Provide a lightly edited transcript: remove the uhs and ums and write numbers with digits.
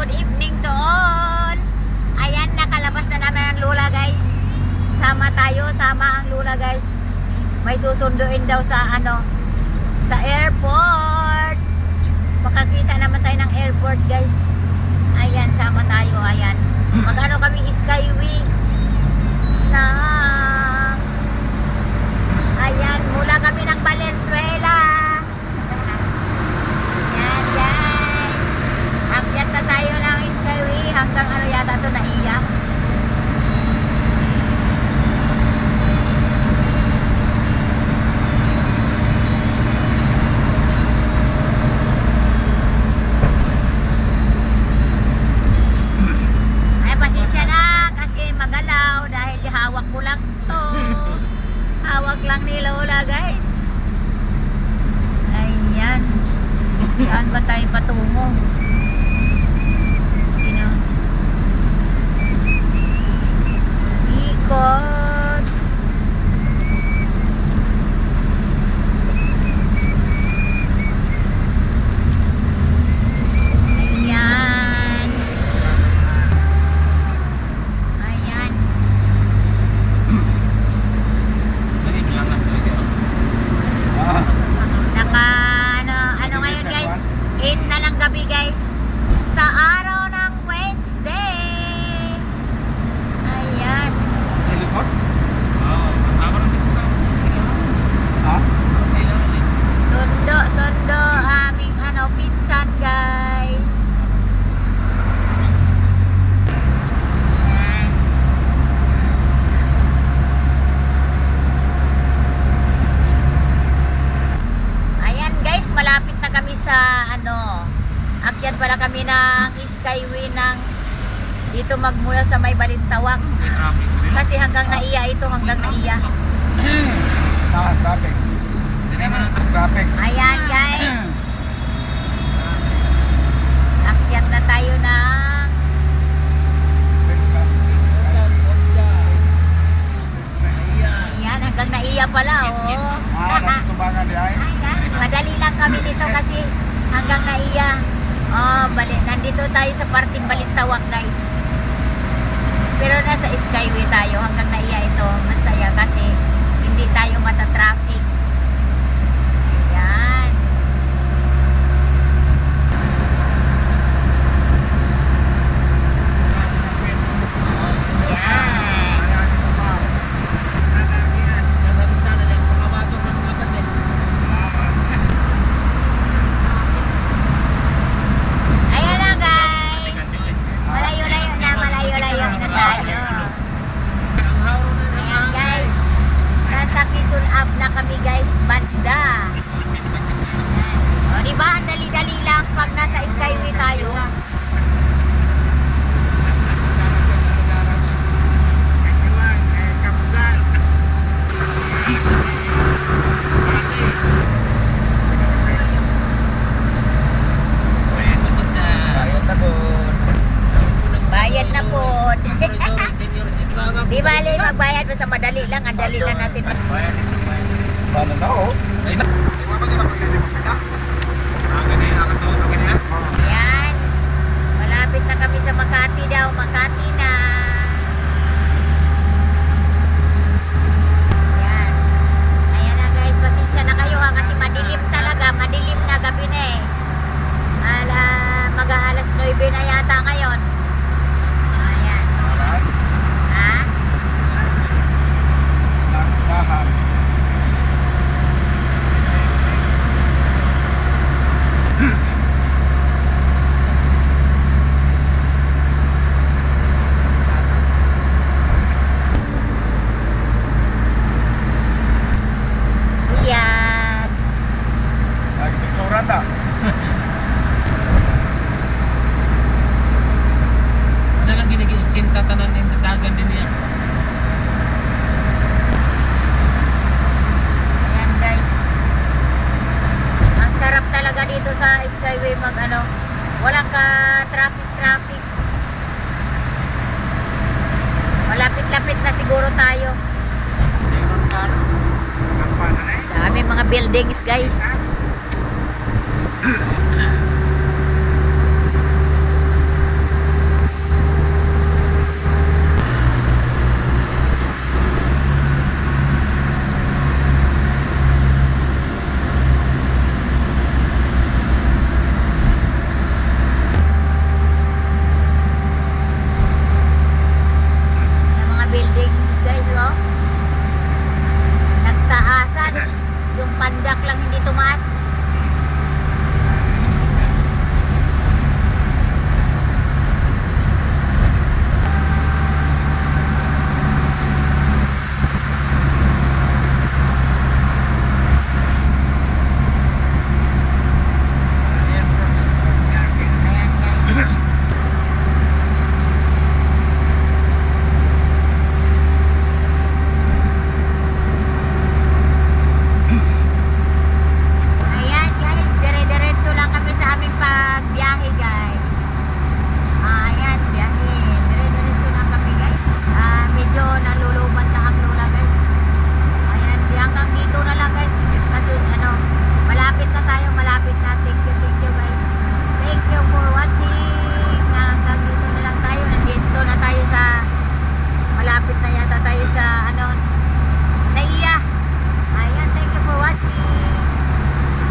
good evening to all. Ayan, nakalabas na namin ang lula guys. Sama tayo, sama ang lula guys. May susunduin daw sa sa airport. Makakita naman tayo ng airport guys. Ayan, sama tayo, ayan. Mag-ano kami, skyway. Ayan, mula kami ng Valenzuela. Ayan guys. Akyat na tayo ng skyway hanggang yata ito, Naiya. Ay, pasensya na kasi magalaw dahil hawak ko lang to. Hawak lang ni Lola guys. Ayan. Saan ba tayo patungo? Ikot. Ayan. Ayan. Naka ano ngayon guys? 8 na ng gabi guys. Sa araw ng Wednesday. Ayan. Sundo aming pinsan guys. Ayan. Ayan guys, malapit na kami sa akyat pala kami ng skyway ng dito magmula sa may Balintawak. Kasi hanggang Naiya ito, hanggang Naiya. Traffic. Traffic. Ayan guys. Akyat na tayo ng ayan, hanggang Naiya pala Tubangan di ay. Ayan, madali lang kami dito kasi hanggang Naiya. Nandito tayo sa parting Balintawak guys. Pero nasa skyway tayo hanggang Naiya ito. Masaya kasi hindi tayo matatraffic. Ayan. Ayan na guys. Malayo-layo na tayo. Ayan guys. Nasa Quezon Ave na kami guys, banda. O diba, ang dali-dali lang pag nasa skyway tayo. Bayad na po. Di bali magbayad basta madali lang, ang dali lang natin. Paano na oh? Ayan. Malapit na kami sa Makati daw. Makati na. Ayan. Ayan na guys. Pasensya na kayo kasi madilim talaga. Madilim na, gabi na eh. Mag-aalas 9 na yata ngayon. Ayan. Ha? Ayan. Lagi picturean ta. Ano lang ginag-cinta tanan ng datagan din niya. Ayan guys. Ang sarap talaga dito sa skyway walang ka traffic. Malapit-lapit na siguro tayo. Sayron car. Dami mga buildings guys.